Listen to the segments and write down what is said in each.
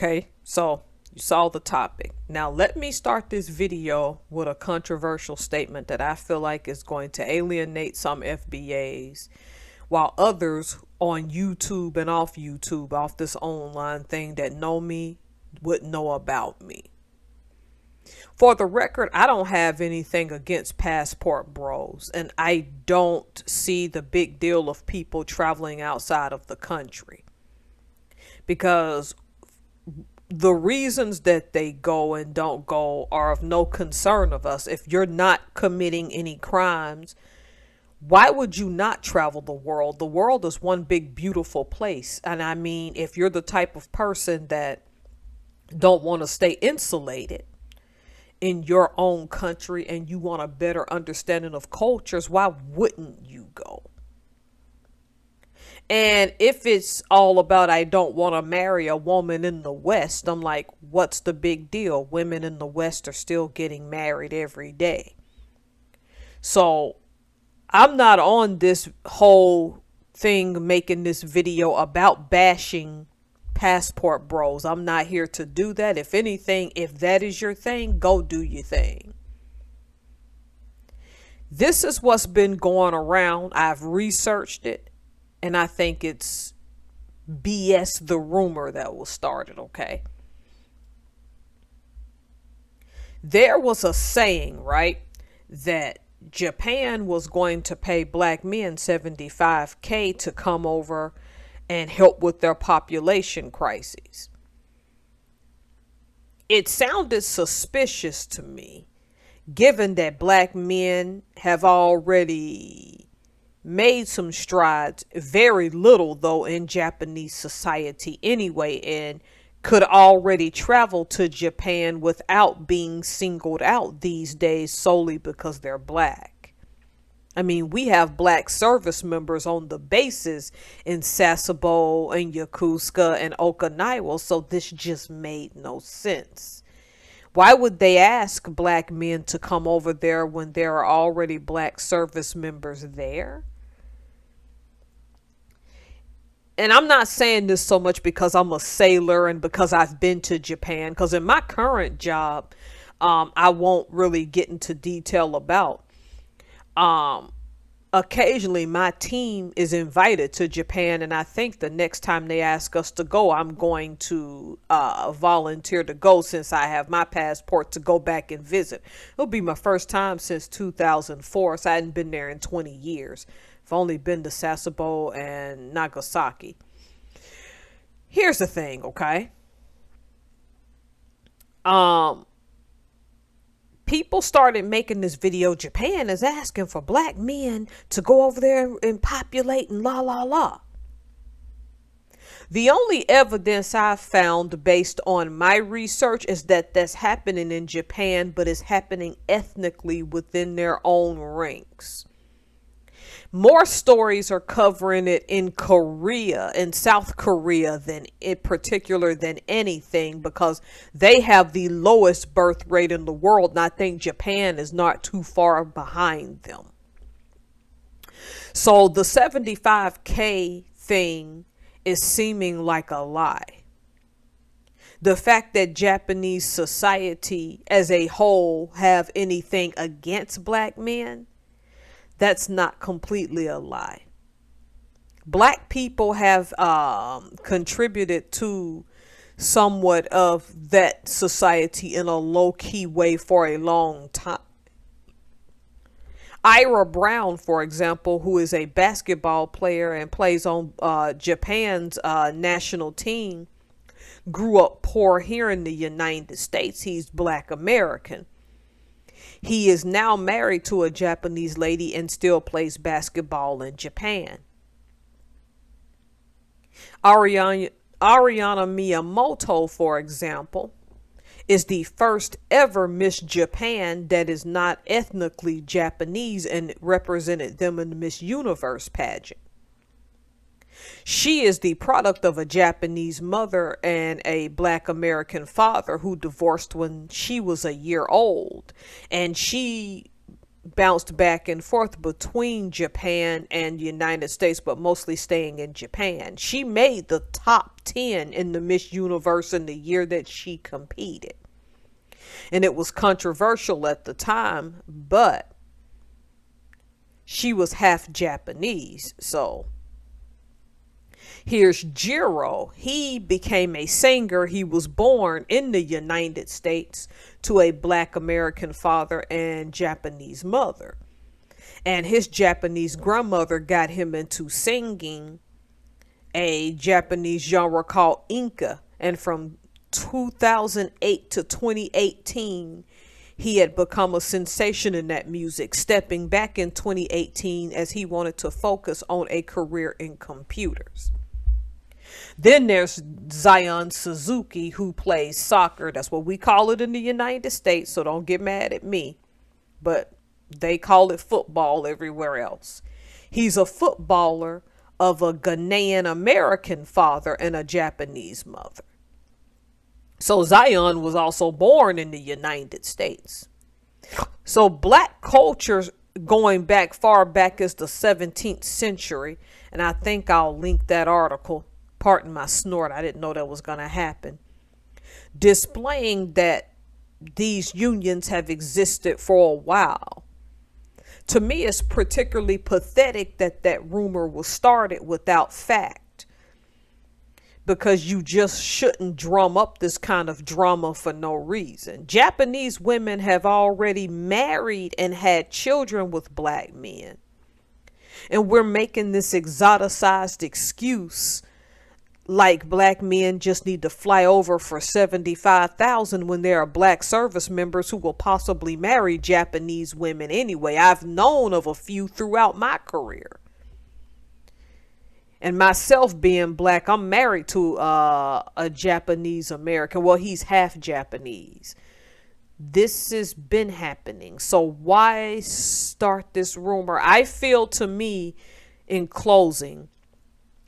Okay, so you saw the topic. Now let me start this video with a controversial statement that I feel like is going to alienate some FBAs, while others on YouTube and off YouTube, off this online thing that know me, would know about me. For the record, I don't have anything against passport bros, and I don't see the big deal of people traveling outside of the country, because the reasons that they go and don't go are of no concern of us. If you're not committing any crimes, why would you not travel the world? The world is one big beautiful place. And I mean, if you're the type of person that don't want to stay insulated in your own country and you want a better understanding of cultures, why wouldn't you go? And if it's all about, I don't want to marry a woman in the West, I'm like, what's the big deal? Women in the West are still getting married every day. So I'm not on this whole thing making this video about bashing passport bros. I'm not here to do that. If anything, if that is your thing, go do your thing. This is what's been going around. I've researched it. And I think it's BS, the rumor that was started, okay? There was a saying, right, that Japan was going to pay black men $75K to come over and help with their population crises. It sounded suspicious to me, given that black men have already made some strides, very little though, in Japanese society anyway, and could already travel to Japan without being singled out these days solely because they're black. I mean, we have black service members on the bases in Sasebo and Yokosuka and Okinawa, so this just made no sense. Why would they ask black men to come over there when there are already black service members there? And I'm not saying this so much because I'm a sailor and because I've been to Japan, because in my current job, I won't really get into detail about. Occasionally my team is invited to Japan, and I think the next time they ask us to go, I'm going to volunteer to go, since I have my passport to go back and visit. It'll be my first time since 2004, so I hadn't been there in 20 years. I've only been to Sasebo and Nagasaki. Here's the thing, okay? People started making this video. Japan is asking for black men to go over there and populate and la la la. The only evidence I've found based on my research is that that's happening in Japan, but it's happening ethnically within their own ranks. More stories are covering it in Korea, in South Korea, than in particular than anything, because they have the lowest birth rate in the world, and I think Japan is not too far behind them. So the 75K thing is seeming like a lie. The fact that Japanese society as a whole have anything against black men, that's not completely a lie. Black people have contributed to somewhat of that society in a low-key way for a long time. Ira Brown, for example, who is a basketball player and plays on Japan's national team, grew up poor here in the United States. He's black American. He is now married to a Japanese lady and still plays basketball in Japan. Ariana Miyamoto, for example, is the first ever Miss Japan that is not ethnically Japanese and represented them in the Miss Universe pageant. She is the product of a Japanese mother and a black American father who divorced when she was a year old. And she bounced back and forth between Japan and the United States, but mostly staying in Japan. She made the top 10 in the Miss Universe in the year that she competed. And it was controversial at the time, but she was half Japanese. So here's Jiro. He became a singer. He was born in the United States to a Black American father and Japanese mother. And his Japanese grandmother got him into singing a Japanese genre called Inca. And from 2008 to 2018, he had become a sensation in that music, stepping back in 2018 as he wanted to focus on a career in computers. Then there's Zion Suzuki, who plays soccer. That's what we call it in the United States, so don't get mad at me. But they call it football everywhere else. He's a footballer of a Ghanaian American father and a Japanese mother. So Zion was also born in the United States. So Black culture going back far back as the 17th century, and I think I'll link that article. Pardon my snort, I didn't know that was going to happen. Displaying that these unions have existed for a while. To me, it's particularly pathetic that that rumor was started without fact, because you just shouldn't drum up this kind of drama for no reason. Japanese women have already married and had children with Black men. And we're making this exoticized excuse like Black men just need to fly over for $75,000 when there are Black service members who will possibly marry Japanese women anyway. I've known of a few throughout my career. And myself being Black, I'm married to a Japanese American. Well, he's half Japanese. This has been happening. So why start this rumor? I feel, to me, in closing,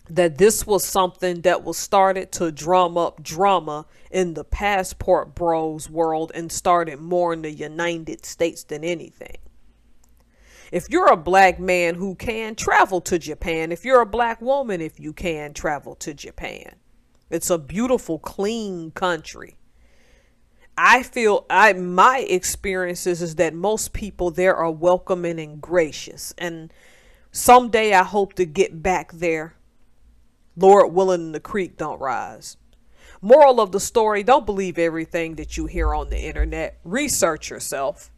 that this was something that was started to drum up drama in the passport bros world and started more in the United States than anything. If you're a Black man who can travel to Japan, if you're a Black woman, if you can travel to Japan, it's a beautiful, clean country. I feel my experiences is that most people there are welcoming and gracious. And someday I hope to get back there. Lord willing, the creek don't rise. Moral of the story, don't believe everything that you hear on the internet. Research yourself.